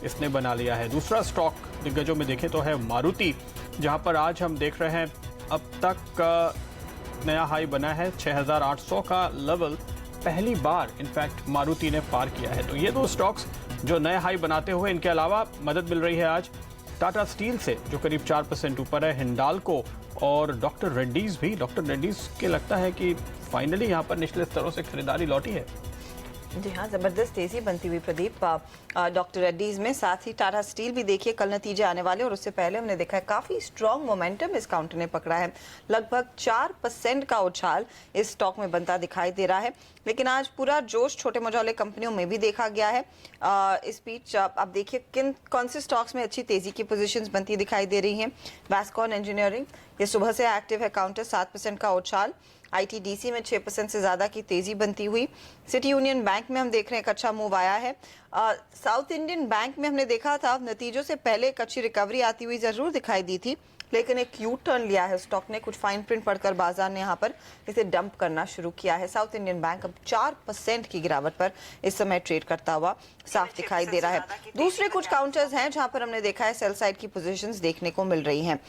इसने बना लिया है। दूसरा स्टॉक दिग्गजों में देखें तो है मारुति, जहां पर आज हम देख रहे हैं अब तक नया हाई बना है 6,800 का लेवल पहली बार इनफैक्ट मारुति ने पार किया है। तो ये दो स्टॉक्स जो नए हाई बनाते हुए, इनके अलावा मदद मिल रही है आज टाटा स्टील से जो करीब 4% ऊपर है, हिंडाल्को और डॉक्टर रेड्डीज भी। डॉक्टर रेड्डीज के लगता है कि फाइनली यहां पर निचले स्तरों से खरीदारी लौटी है। जी हाँ, जबरदस्त तेजी बनती हुई प्रदीप डॉक्टर रेड्डीज में। साथ ही टाटा स्टील भी देखिए कल नतीजे आने वाले, और उससे पहले हमने देखा है काफी स्ट्रॉन्ग मोमेंटम इस काउंटर ने पकड़ा है। लगभग 4% का उछाल इस स्टॉक में बनता दिखाई दे रहा है। लेकिन आज पूरा जोश छोटे मझौले कंपनियों में भी देखा गया है। इस बीच आप देखिए कौन से स्टॉक्स में अच्छी तेजी की पोजीशंस बनती दिखाई दे रही हैं। वैस्कॉन इंजीनियरिंग ये सुबह से एक्टिव है, काउंटर 7% का उछाल। आईटीडीसी में 6% से ज्यादा की तेजी बनती हुई। सिटी यूनियन बैंक में हम देख रहे हैं एक अच्छा मूव आया है। साउथ इंडियन बैंक में हमने देखा था नतीजों से पहले एक अच्छी रिकवरी आती हुई जरूर दिखाई दी थी, लेकिन एक यू टर्न लिया है स्टॉक ने। कुछ फाइन प्रिंट पढ़कर बाजार ने यहाँ पर इसे डंप करना शुरू किया है। साउथ इंडियन बैंक अब 4% की गिरावट पर इस समय ट्रेड करता हुआ साफ दिखाई दे रहा है। दूसरे कुछ काउंटर्स हैं जहां पर हमने देखा है सेल साइड की पोजीशंस देखने को मिल रही हैं,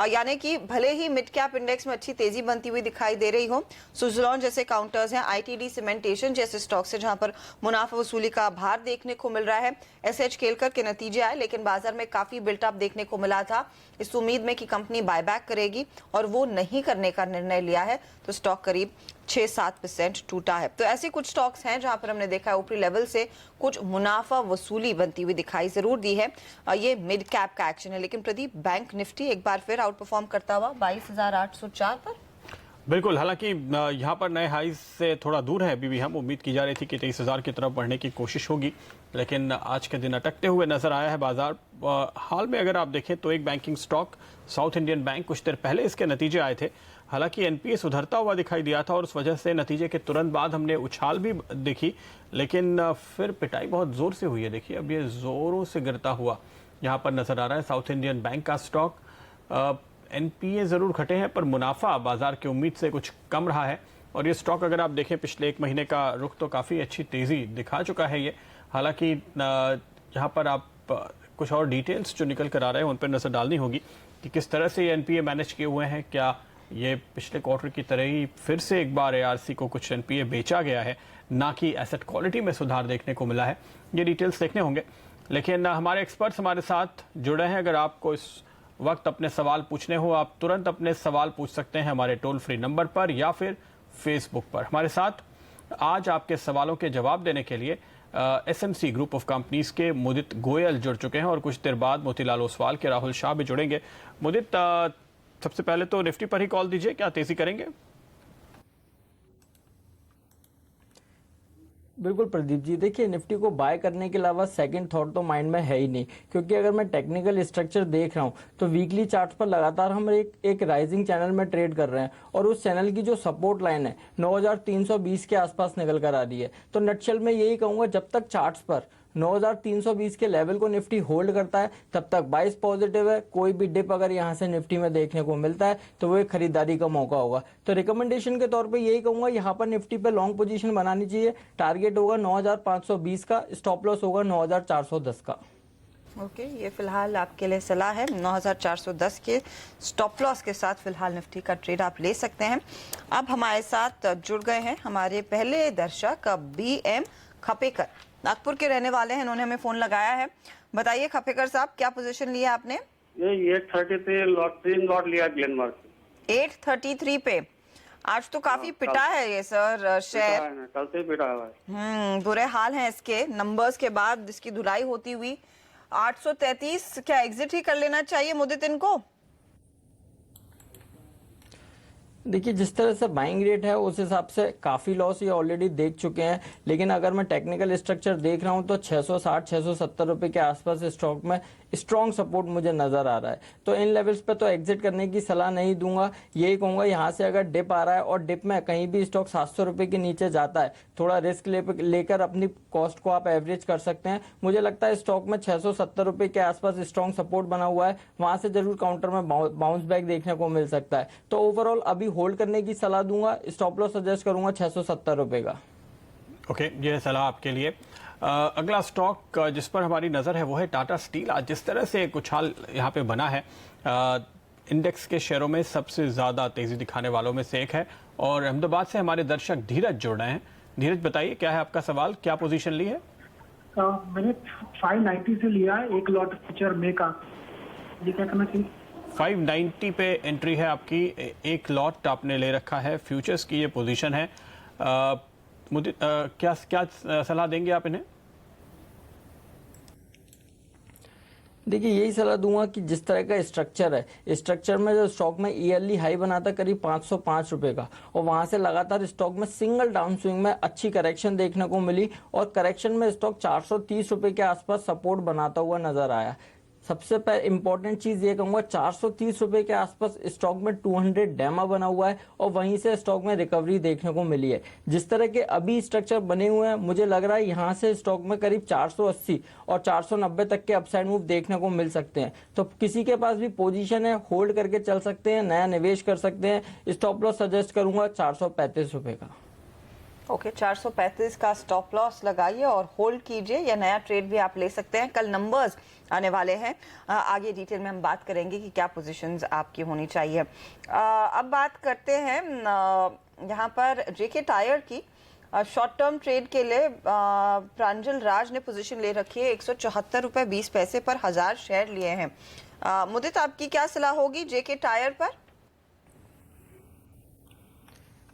यानी कि भले ही मिड कैप इंडेक्स में अच्छी तेजी बनती हुई दिखाई दे रही हो, सुजलॉन जैसे काउंटर्स हैं, आईटीडी सीमेंटेशन जैसे स्टॉक्स है जहां पर मुनाफा वसूली का भार देखने को मिल रहा है। एसएच केलकर के नतीजे आए, लेकिन बाजार में काफी बिल्टअप देखने को मिला था इस उम्मीद में कि कंपनी बायबैक करेगी, और वो नहीं करने का निर्णय लिया है, तो स्टॉक करीब 6-7% टूटा है। तो ऐसे कुछ स्टॉक्स हैं जहां पर हमने देखा है ऊपरी लेवल से कुछ मुनाफा वसूली बनती हुई दिखाई जरूर दी है। ये मिड कैप का एक्शन है। लेकिन प्रदीप, बैंक निफ्टी एक बार फिर आउट परफॉर्म करता हुआ 22,804 पर। बिल्कुल, हालांकि यहाँ पर नए हाई से थोड़ा दूर है अभी भी। हम उम्मीद की जा रही थी कि 23,000 की तरफ बढ़ने की कोशिश होगी, लेकिन आज के दिन अटकते हुए नजर आया है बाजार। हाल में अगर आप देखें तो एक banking stock south Indian bank, कुछ देर पहले इसके नतीजे आए थे। हालांकि एनपीए सुधरता हुआ दिखाई दिया था और उस वजह से नतीजे के तुरंत बाद हमने उछाल भी देखी, लेकिन फिर पिटाई बहुत जोर से हुई है। देखिए अब ये जोरों से गिरता हुआ यहाँ पर नजर आ रहा है साउथ इंडियन बैंक का स्टॉक। एनपीए जरूर घटे हैं पर मुनाफा बाजार की उम्मीद से कुछ कम रहा है, और ये स्टॉक अगर आप देखें पिछले एक महीने का रुख तो काफ़ी अच्छी तेज़ी दिखा चुका है ये। हालांकि यहाँ पर आप कुछ और डिटेल्स जो निकल कर आ रहे हैं उन पर नज़र डालनी होगी कि किस तरह से ये एनपीए मैनेज किए हुए हैं। क्या ये पिछले क्वार्टर की तरह ही फिर से एक बार एआरसी को कुछ एनपीए बेचा गया है, ना कि एसेट क्वालिटी में सुधार देखने को मिला है, ये डिटेल्स देखने होंगे। लेकिन हमारे एक्सपर्ट्स हमारे साथ जुड़े हैं। अगर आपको इस वक्त अपने सवाल पूछने हो, आप तुरंत अपने सवाल पूछ सकते हैं हमारे टोल फ्री नंबर पर या फिर फेसबुक पर। हमारे साथ आज आपके सवालों के जवाब देने के लिए एसएमसी ग्रुप ऑफ कंपनीज के मुदित गोयल जुड़ चुके हैं, और कुछ देर बाद मोतीलाल ओसवाल के राहुल शाह भी जुड़ेंगे। मुदित, सबसे पहले तो निफ्टी पर ही कॉल दीजिए, क्या तेजी करेंगे? बिल्कुल प्रदीप जी, देखिए निफ्टी को बाय करने के अलावा सेकंड थॉट तो माइंड में है ही नहीं, क्योंकि अगर मैं टेक्निकल स्ट्रक्चर देख रहा हूं तो वीकली चार्ट पर लगातार हम एक राइजिंग चैनल में ट्रेड कर रहे हैं, और उस चैनल की जो सपोर्ट लाइन है 9,320 के आसपास निकल कर आ रही है। तो नटशेल में यही कहूंगा, जब तक चार्ट्स पर 9,320 के लेवल को निफ्टी होल्ड करता है तब तक बाइस पॉजिटिव है। कोई भी डिप अगर यहां से निफ्टी में देखने को मिलता है तो वो एक खरीदारी का मौका होगा। तो रिकमेंडेशन के तौर पे यही कहूंगा, यहां पर निफ्टी पे लॉन्ग पोजीशन बनानी चाहिए। टारगेट होगा 9,520 का, स्टॉप लॉस होगा 9,410 का। ओके, ये फिलहाल आपके लिए सलाह है। 9,410 के स्टॉप लॉस के साथ फिलहाल निफ्टी का ट्रेड आप ले सकते हैं। अब हमारे साथ जुड़ गए हैं हमारे पहले दर्शक BM खपेकर, नागपुर के रहने वाले हैं। इन्होंने हमें फोन लगाया है। बताइए खपेकर साहब, क्या पोजीशन लिया आपने? ये 833 लॉट लिया ग्लेनमार्क। 833 पे आज तो काफी पिटा है ये सर शेयर। कल से पिटा है। बुरे हाल हैं इसके नंबर्स के बाद, इसकी धुलाई होती हुई 833। क्या एग्जिट ही कर लेना चाहिए मुदित इनको? देखिए जिस तरह से बाइंग रेट है उस हिसाब से काफी लॉस ये ऑलरेडी देख चुके हैं, लेकिन अगर मैं टेक्निकल स्ट्रक्चर देख रहा हूं तो 660-670 रुपए के आसपास स्टॉक में स्ट्रॉन्ग सपोर्ट मुझे नजर आ रहा है। तो इन लेवल्स पे तो एग्जिट करने की सलाह नहीं दूंगा। यही कहूंगा यहाँ से अगर डिप आ रहा है और डिप में कहीं भी स्टॉक 700 रुपए के नीचे जाता है, थोड़ा रिस्क लेकर अपनी कॉस्ट को आप एवरेज कर सकते हैं। मुझे लगता है स्टॉक में 670 रुपए के आसपास स्ट्रॉन्ग सपोर्ट बना हुआ है, वहां से जरूर काउंटर में बाउंस बैक देखने को मिल सकता है। तो ओवरऑल अभी होल्ड करने की सलाह दूंगा, स्टॉप लॉस सजेस्ट करूंगा 670 रुपए का। ओके, ये सलाह आपके लिए। अगला स्टॉक जिस पर हमारी नज़र है वो है टाटा स्टील। आज जिस तरह से कुछ हाल यहाँ पे बना है, इंडेक्स के शेयरों में सबसे ज़्यादा तेज़ी दिखाने वालों में से एक है। और अहमदाबाद से हमारे दर्शक धीरज जुड़ रहे हैं। धीरज, बताइए क्या है आपका सवाल, क्या पोजीशन ली है? मैंने 590 से लिया है एक लॉट फ्यूचर मे का, ये क्या करना चाहिए? 590 पे एंट्री है आपकी, एक लॉट आपने ले रखा है, फ्यूचर्स की ये पोजीशन है। मुझे क्या सलाह देंगे आप इन्हें? देखिए, यही सलाह दूंगा कि जिस तरह का स्ट्रक्चर है, स्ट्रक्चर में जो स्टॉक में ईयरली हाई बनाता करीब 505 रुपए का, और वहां से लगातार स्टॉक में सिंगल डाउन स्विंग में अच्छी करेक्शन देखने को मिली, और करेक्शन में स्टॉक 430 रुपए के आसपास सपोर्ट बनाता हुआ नजर आया। सबसे इंपॉर्टेंट चीज ये कहूंगा, 430 रुपए के आसपास स्टॉक में 200 डैमा बना हुआ है, और वहीं से स्टॉक में रिकवरी देखने को मिली है। जिस तरह के अभी स्ट्रक्चर बने हुए हैं, मुझे लग रहा है यहाँ से स्टॉक में करीब 480 और 490 तक के अपसाइड मूव देखने को मिल सकते हैं। तो किसी के पास भी पोजीशन है, होल्ड करके चल सकते हैं, नया निवेश कर सकते हैं। स्टॉप लॉस सजेस्ट करूंगा 435 रुपए का। ओके, 435 का स्टॉप लॉस लगाइए और होल्ड कीजिए, या नया ट्रेड भी आप ले सकते हैं। कल नंबर्स आने वाले हैं, आगे डिटेल में हम बात करेंगे कि क्या पोजीशंस आपकी होनी चाहिए। अब बात करते हैं यहाँ पर जेके टायर की। शॉर्ट टर्म ट्रेड के लिए प्रांजल राज ने पोजीशन ले रखी है 174 रुपए 20 पैसे पर 1000 शेयर लिए हैं। मुदित, आपकी क्या सलाह होगी जेके टायर पर?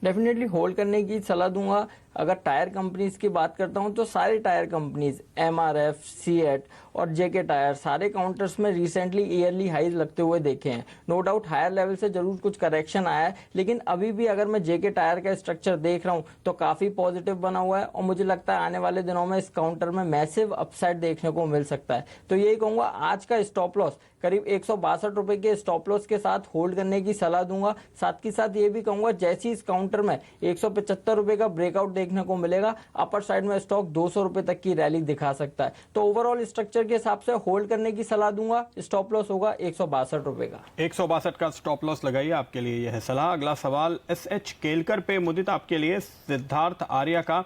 डेफिनेटली होल्ड करने की सलाह दूंगा। अगर टायर कंपनीज की बात करता हूं तो सारे टायर कंपनीज एमआरएफ, सीएट और जेके टायर सारे काउंटर्स में रिसेंटली ईयरली हाईज लगते हुए देखे हैं। नो डाउट हायर लेवल से जरूर कुछ करेक्शन आया है, लेकिन अभी भी अगर मैं जेके टायर का स्ट्रक्चर देख रहा हूं तो काफी पॉजिटिव बना हुआ है, और मुझे लगता है आने वाले दिनों में इस काउंटर में मैसिव अपसाइड देखने को मिल सकता है। तो यही कहूंगा, आज का स्टॉप लॉस करीब 162 रुपए के स्टॉप लॉस के साथ होल्ड करने की सलाह दूंगा। साथ ही साथ ये भी कहूंगा, जैसे इस काउंटर में 175 रुपए का ब्रेकआउट देखने को मिलेगा, अपर साइड में स्टॉक 200 रुपए तक की रैली दिखा सकता है। तो ओवरऑल स्ट्रक्चर के हिसाब से होल्ड करने की सलाह दूंगा। स्टॉप लॉस होगा 162 रुपए का। 162 का स्टॉप लॉस लगाइए, आपके लिए यह है सलाह। अगला सवाल एसएच केलकर पे मुदित, आपके लिए सिद्धार्थ आर्या का।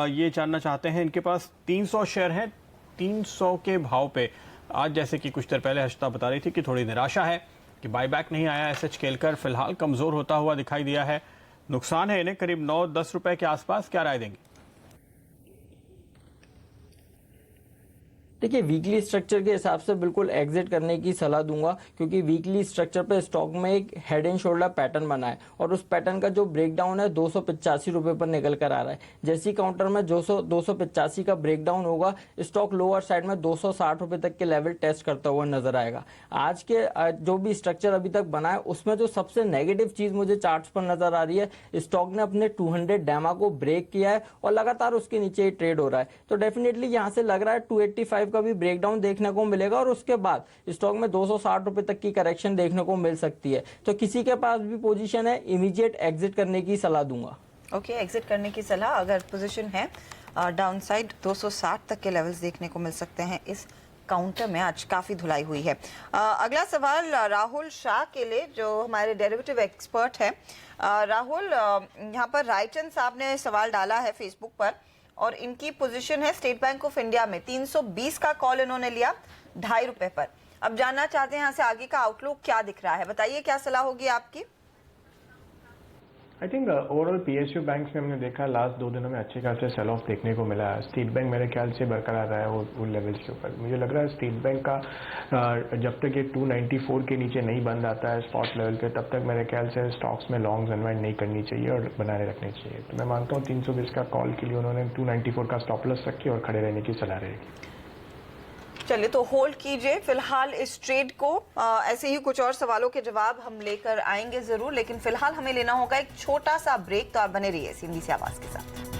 ये जानना चाहते हैं, इनके पास 300 शेयर हैं, 300 के भाव पे आज, जैसे कि कुछ देर पहले हर्षिता बता रही थी कि थोड़ी निराशा है कि बायबैक नहीं आया। एसएच केलकर फिलहाल कमजोर होता हुआ दिखाई दिया है, नुकसान है इन्हें करीब 9-10 रुपए के आसपास। क्या राय देंगे? देखिए, वीकली स्ट्रक्चर के हिसाब से बिल्कुल एग्जिट करने की सलाह दूंगा, क्योंकि वीकली स्ट्रक्चर पे स्टॉक में एक हेड एंड शोल्डर पैटर्न बना है, और उस पैटर्न का जो ब्रेकडाउन है 285 रुपए पर निकल कर आ रहा है। जैसी काउंटर में 285 का ब्रेकडाउन होगा, स्टॉक लोअर साइड में 260 रुपए तक के लेवल टेस्ट करता हुआ नजर आएगा। आज के जो भी स्ट्रक्चर अभी तक बना है, उसमें जो सबसे नेगेटिव चीज मुझे चार्ट्स पर नजर आ रही है, स्टॉक ने अपने 200 डैमा को ब्रेक किया है और लगातार उसके नीचे ही ट्रेड हो रहा है। तो डेफिनेटली यहाँ से लग रहा है 285 का भी ब्रेकडाउन देखने को मिलेगा, और उसके बाद स्टॉक में 260 रुपए तक की करेक्शन देखने को मिल सकती है। तो किसी के पास भी पोजीशन है, इमीडिएट एग्जिट करने की सलाह दूंगा। ओके, एग्जिट करने की सलाह। अगर पोजीशन है डाउन साइड 260 तक के लेवल्स देखने को मिल सकते हैं। इस काउंटर में आज काफी धुलाई हुई है। अगला सवाल राहुल शाह के लिए, जो हमारे डेरिवेटिव एक्सपर्ट हैं। राहुल, यहाँ पर रायचंद साहब ने सवाल डाला है फेसबुक पर, और इनकी पोजीशन है स्टेट बैंक ऑफ इंडिया में। 320 का कॉल इन्होंने लिया 2.5 रुपए पर। अब जानना चाहते हैं यहाँ से आगे का आउटलुक क्या दिख रहा है, बताइए क्या सलाह होगी आपकी? I think overall PSU banks में हमने देखा लास्ट 2 दिनों में अच्छे खासे सेल ऑफ देखने को मिला है। स्टेट बैंक मेरे ख्याल से बरकरार रहा है वो लेवल्स के ऊपर। मुझे लग रहा है स्टेट बैंक का जब तक ये 294 के नीचे नहीं बंद आता है स्पॉट लेवल पे, तब तक मेरे ख्याल से स्टॉक्स में लॉन्ग्स अनवाइंड नहीं करनी चाहिए और बनाए रखनी चाहिए। तो मैं मानता हूँ 320 का कॉल के लिए उन्होंने 294 का स्टॉप लॉस रखी और खड़े रहने की सलाह रहेगी। चलिए, तो होल्ड कीजिए फिलहाल इस ट्रेड को। ऐसे ही कुछ और सवालों के जवाब हम लेकर आएंगे जरूर, लेकिन फिलहाल हमें लेना होगा एक छोटा सा ब्रेक। तो आप बने रहिए सिंधी सी आवाज के साथ।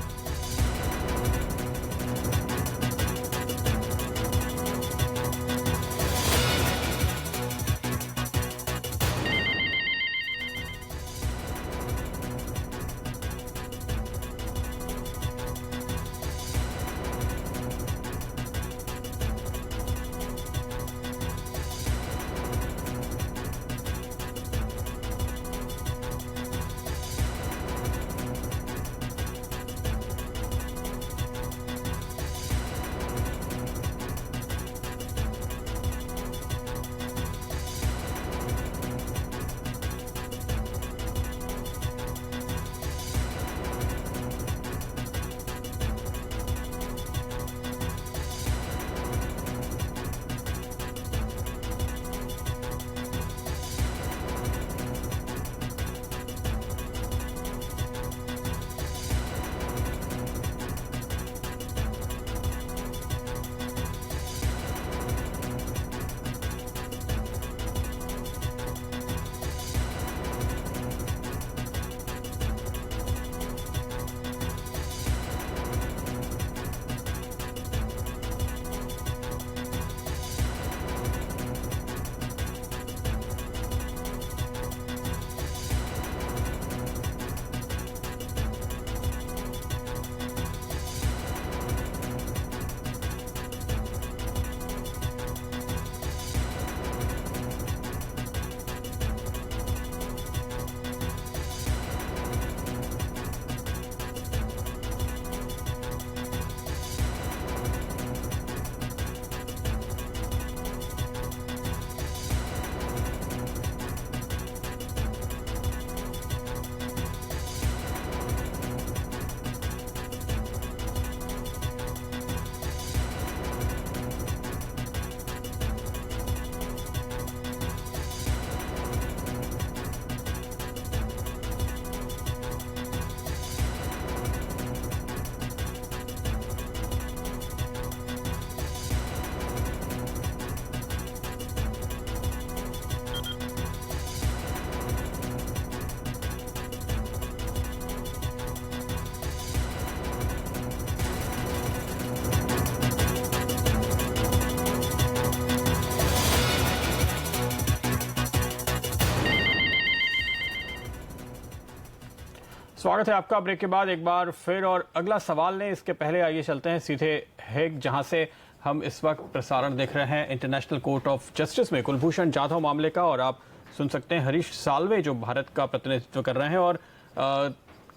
स्वागत है आपका ब्रेक के बाद एक बार फिर। और अगला सवाल ने इसके पहले आइए चलते हैं सीधे हेग, जहां से हम इस वक्त प्रसारण देख रहे हैं इंटरनेशनल कोर्ट ऑफ जस्टिस में कुलभूषण जाधव मामले का। और आप सुन सकते हैं हरीश साल्वे जो भारत का प्रतिनिधित्व कर रहे हैं और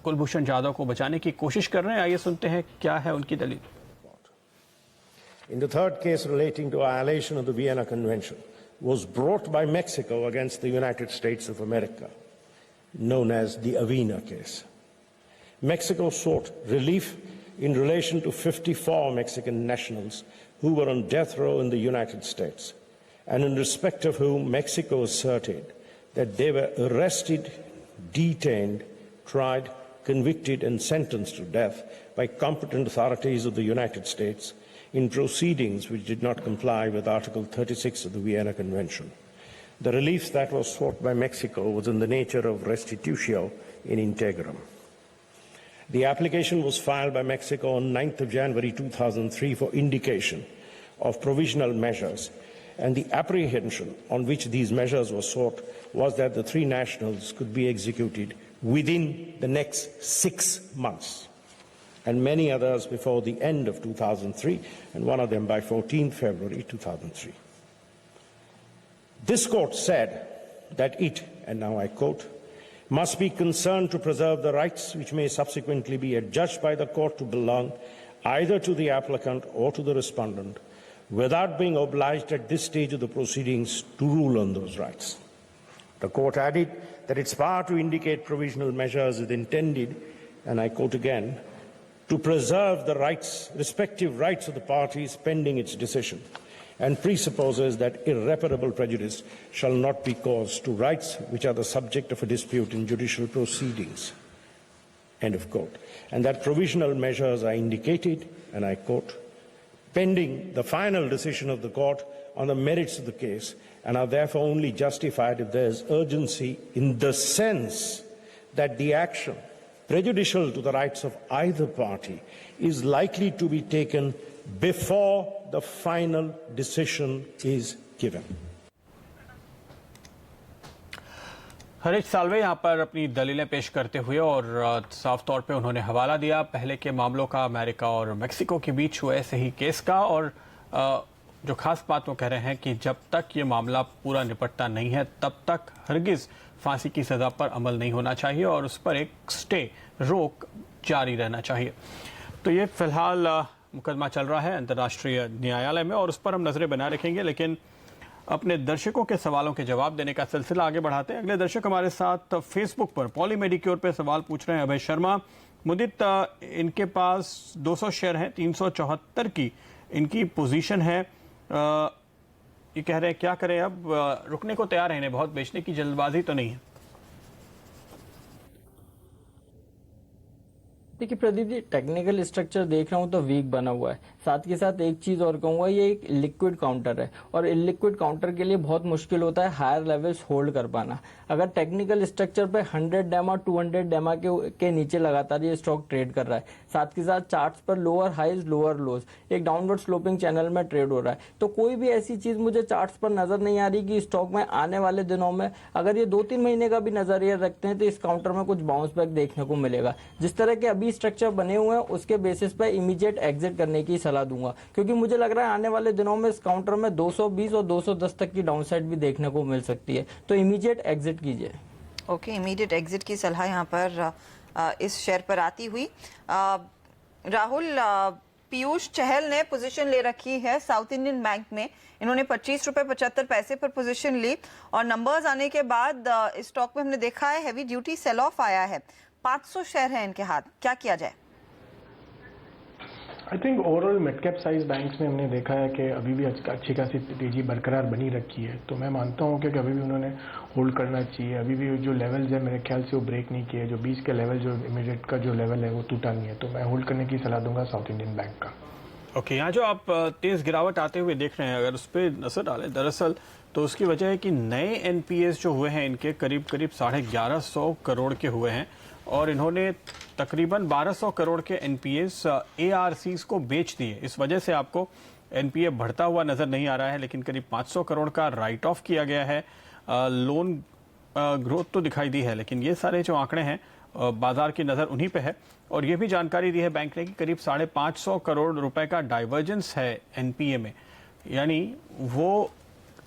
कुलभूषण जाधव को बचाने की कोशिश कर रहे हैं। आइए सुनते हैं क्या है उनकी दलील। In the third case relating to violation of the Vienna Convention was brought by Mexico against the United States of America, known as the Avena case. Mexico sought relief in relation to 54 Mexican nationals who were on death row in the United States, and in respect of whom Mexico asserted that they were arrested, detained, tried, convicted and sentenced to death by competent authorities of the United States in proceedings which did not comply with Article 36 of the Vienna Convention. The relief that was sought by Mexico was in the nature of restitutio in integrum. The application was filed by Mexico on 9th of January 2003 for indication of provisional measures, and the apprehension on which these measures were sought was that the three nationals could be executed within the next 6 months, and many others before the end of 2003, and one of them by 14 February 2003. This court said that it, and now I quote, must be concerned to preserve the rights which may subsequently be adjudged by the court to belong either to the applicant or to the respondent, without being obliged at this stage of the proceedings to rule on those rights. The court added that its power to indicate provisional measures is intended, and I quote again, to preserve the rights, respective rights of the parties pending its decision, and presupposes that irreparable prejudice shall not be caused to rights which are the subject of a dispute in judicial proceedings, end of quote, and that provisional measures are indicated, and I quote, pending the final decision of the court on the merits of the case, and are therefore only justified if there is urgency in the sense that the action prejudicial to the rights of either party is likely to be taken before the final decision is given. Harish Salve यहाँ पर अपनी दलीलें पेश करते हुए और साफ तौर पे उन्होंने हवाला दिया पहले के मामलों का, अमेरिका और मेक्सिको के बीच हुए ऐसे ही केस का। और जो खास बात वो कह रहे हैं कि जब तक ये मामला पूरा निपटता नहीं है तब तक हरगिज फांसी की सजा पर अमल नहीं होना चाहिए और उस पर एक स्टे, रोक जारी रहना चाहिए। तो ये फिलहाल मुकदमा चल रहा है अंतर्राष्ट्रीय न्यायालय में और उस पर हम नजरें बनाए रखेंगे। लेकिन अपने दर्शकों के सवालों के जवाब देने का सिलसिला आगे बढ़ाते हैं। अगले दर्शक हमारे साथ फेसबुक पर पॉली मेडिक्योर पे सवाल पूछ रहे हैं अभय शर्मा। मुदित, इनके पास 200 शेयर हैं, 374 की इनकी पोजीशन है। ये कह रहे हैं क्या करें, अब रुकने को तैयार है, इन्हें बहुत बेचने की जल्दबाजी तो नहीं है। देखिए प्रदीप जी, टेक्निकल स्ट्रक्चर देख रहा हूँ तो वीक बना हुआ है। साथ के साथ एक चीज और कहूंगा, ये एक लिक्विड काउंटर है और लिक्विड काउंटर के लिए बहुत मुश्किल होता है हायर लेवल्स होल्ड कर पाना। अगर टेक्निकल स्ट्रक्चर पे 100 डेमा 200 डेमा के नीचे लगातार ये स्टॉक ट्रेड कर रहा है, साथ के साथ चार्ट्स पर लोअर हाइज लोअर लोज, एक डाउनवर्ड स्लोपिंग चैनल में ट्रेड हो रहा है, तो कोई भी ऐसी चीज मुझे चार्ट्स पर नजर नहीं आ रही कि स्टॉक में आने वाले दिनों में, अगर ये 2-3 महीने का भी नजरिया रखते हैं तो इस काउंटर में कुछ बाउंस बैक देखने को मिलेगा। जिस तरह के अभी स्ट्रक्चर बने हुए हैं उसके बेसिस पे इमीडिएट एग्जिट करने की सलाह दूंगा, क्योंकि मुझे लग रहा है आने वाले दिनों में इस काउंटर में 220 और 210 तक की डाउनसाइड भी देखने को मिल सकती है, तो इमीडिएट एग्जिट कीजिए। ओके, इमीडिएट एग्जिट की सलाह यहाँ पर इस शेयर पर आती हुई। राहुल, पीयूष चहल ने पोजीशन ले रखी है साउथ इंडियन बैंक में। इन्होंने 25 रुपए 75 पैसे पर पोजीशन ली और नंबर्स आने के बाद इस स्टॉक में हमने देखा है हैवी ड्यूटी सेल ऑफ आया है। 500 शेयर है इनके हाथ, क्या किया जाए? I think overall mid cap size banks में हमने देखा है कि अभी भी अच्छी खासी तेजी बरकरार बनी रखी है, तो मैं मानता हूं कि अभी भी उन्होंने होल्ड करना चाहिए। अभी भी जो लेवल्स है मेरे ख्याल से वो ब्रेक नहीं किए, जो 20 के लेवल, जो इमीडिएट का जो लेवल है वो टूटा नहीं है, तो मैं होल्ड करने की सलाह दूंगा साउथ इंडियन बैंक का। ओके, यहाँ जो आप तेज गिरावट आते हुए देख रहे हैं, अगर उस पर नजर डालें दरअसल तो उसकी वजह है कि नए एनपीएस जो हुए हैं इनके करीब 1150 करोड़ के हुए हैं और इन्होंने तकरीबन 1200 करोड़ के एनपीएस एआरसीज को बेच दिए। इस वजह से आपको एनपीए बढ़ता हुआ नजर नहीं आ रहा है, लेकिन करीब 500 करोड़ का राइट ऑफ किया गया है। लोन ग्रोथ तो दिखाई दी है, लेकिन ये सारे जो आंकड़े हैं बाजार की नज़र उन्हीं पे है। और ये भी जानकारी दी है बैंक ने कि करीब 550 करोड़ रुपए का डाइवर्जेंस है एनपीए में, यानी वो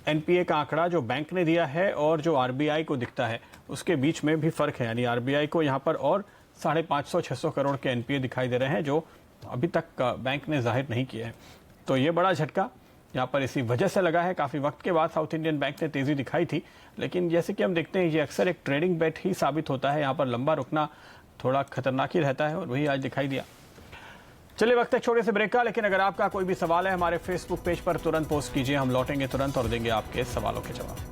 एनपीए का आंकड़ा जो बैंक ने दिया है और जो आरबीआई को दिखता है उसके बीच में भी फर्क है। यानी आरबीआई को यहाँ पर और 550-600 करोड़ के एनपीए दिखाई दे रहे हैं जो अभी तक बैंक ने जाहिर नहीं किए हैं। तो ये बड़ा झटका यहाँ पर इसी वजह से लगा है। काफ़ी वक्त के बाद साउथ इंडियन बैंक ने तेज़ी दिखाई थी, लेकिन जैसे कि हम देखते हैं ये अक्सर एक ट्रेडिंग बेट ही साबित होता है। यहाँ पर लंबा रुकना थोड़ा खतरनाक ही रहता है और वही आज दिखाई दिया। चलिए वक्त है छोटे से ब्रेक का, लेकिन अगर आपका कोई भी सवाल है हमारे फेसबुक पेज पर तुरंत पोस्ट कीजिए, हम लौटेंगे तुरंत और देंगे आपके सवालों के जवाब।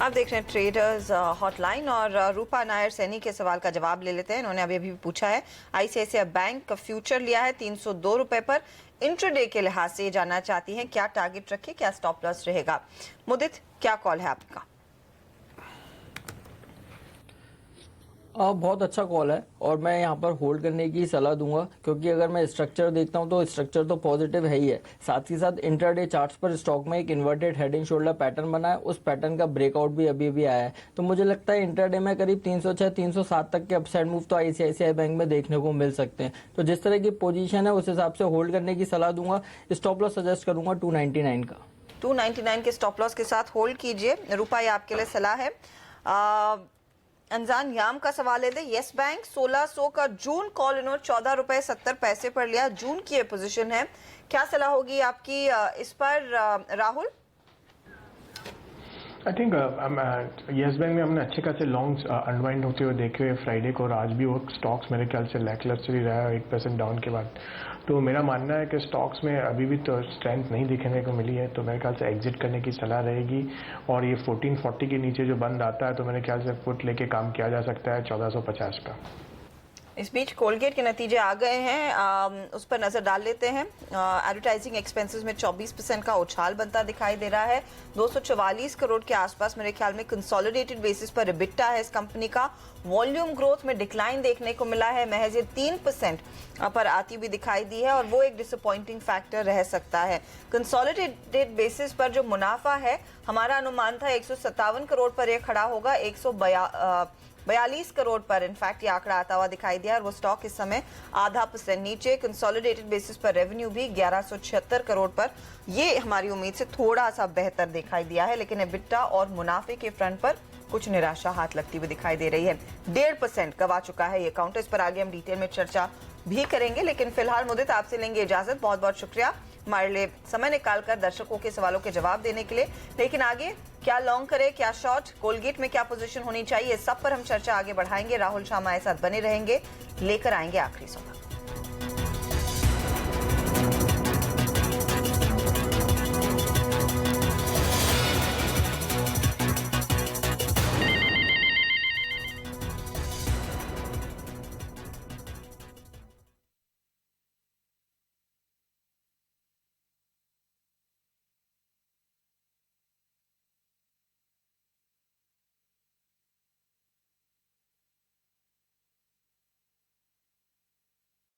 आप देख रहे हैं ट्रेडर्स हॉटलाइन और रूपा नायर सैनी के सवाल का जवाब ले लेते हैं। इन्होंने अभी पूछा है आईसीआईसीआई बैंक का फ्यूचर लिया है 302 रुपए पर, इंट्राडे के लिहाज से जानना चाहती हैं क्या टारगेट रखे, क्या स्टॉप लॉस रहेगा। मुदित, क्या कॉल है आपका? बहुत अच्छा कॉल है और मैं यहाँ पर होल्ड करने की सलाह दूंगा, क्योंकि अगर मैं स्ट्रक्चर देखता हूँ तो स्ट्रक्चर तो पॉजिटिव है ही है, साथ ही साथ इंट्राडे चार्ट्स पर स्टॉक में एक inverted head and shoulder pattern बना है, उस पैटर्न का ब्रेकआउट भी अभी आया है। तो मुझे लगता है इंट्राडे में करीब 306-307 तक के अपसाइड मूव तो आईसीआईसीआई बैंक में देखने को मिल सकते हैं। तो जिस तरह की पोजीशन है उस हिसाब से होल्ड करने की सलाह दूंगा। स्टॉप लॉस सजेस्ट करूंगा 299 का। 299 के स्टॉप लॉस के साथ होल्ड कीजिए। रूपा, ये आपके लिए सलाह है। अनजान याम का सवाल लेते हैं। यस बैंक 1600 का जून कॉल इन्होंने 14 रुपए 70 पैसे पर लिया, जून की ये पोजीशन है, क्या सलाह होगी आपकी इस पर Rahul? I think yes bank में हमने अच्छे खासे लॉन्ग्स अनवाइंड होते हुए देखे हुए फ्राइडे को, और आज भी वो स्टॉक्स मेरे ख्याल से लैकलस्टर ही रहा है 8% डाउन के बाद। तो मेरा मानना है कि स्टॉक्स में अभी भी तो स्ट्रेंथ नहीं दिखने को मिली है, तो मेरे ख्याल से एग्जिट करने की सलाह रहेगी। और ये 1440 के नीचे जो बंद आता है तो मेरे ख्याल से पुट लेके काम किया जा सकता है 1450 का। इस बीच कोलगेट के नतीजे आ गए हैं, उस पर नजर डाल लेते हैं। एडवर्टाइजिंग एक्सपेंसेस में 24% का उछाल बनता दिखाई दे रहा है। 244 करोड़ के आसपास मेरे ख्याल में कंसोलिडेटेड बेसिस पर एबिटा है इस कंपनी का। वॉल्यूम ग्रोथ में डिक्लाइन देखने को मिला है, महज 3% पर आती भी दिखाई दी है, और वो एक डिसअपॉइंटिंग फैक्टर रह सकता है। कंसोलिडेटेड बेसिस पर जो मुनाफा है, हमारा अनुमान था 157 करोड़ पर यह खड़ा होगा, 142 करोड़ पर इनफैक्ट ये आंकड़ा आता हुआ दिखाई दिया, और वो स्टॉक इस समय 0.5% नीचे। कंसोलिडेटेड बेसिस पर रेवेन्यू भी 1176 करोड़ पर, ये हमारी उम्मीद से थोड़ा सा बेहतर दिखाई दिया है, लेकिन एबिटा और मुनाफे के फ्रंट पर कुछ निराशा हाथ लगती हुई दिखाई दे रही है। 1.5% गवा चुका है ये काउंटर, इस पर आगे हम डिटेल में चर्चा भी करेंगे, लेकिन फिलहाल मुद्दत आपसे लेंगे इजाजत। बहुत बहुत शुक्रिया हमारे लिए समय निकालकर दर्शकों के सवालों के जवाब देने के लिए। लेकिन आगे क्या लॉन्ग करे, क्या शॉर्ट, कोलगेट में क्या पोजीशन होनी चाहिए, सब पर हम चर्चा आगे बढ़ाएंगे। राहुल शर्मा हमारे साथ बने रहेंगे, लेकर आएंगे आखिरी सवाल।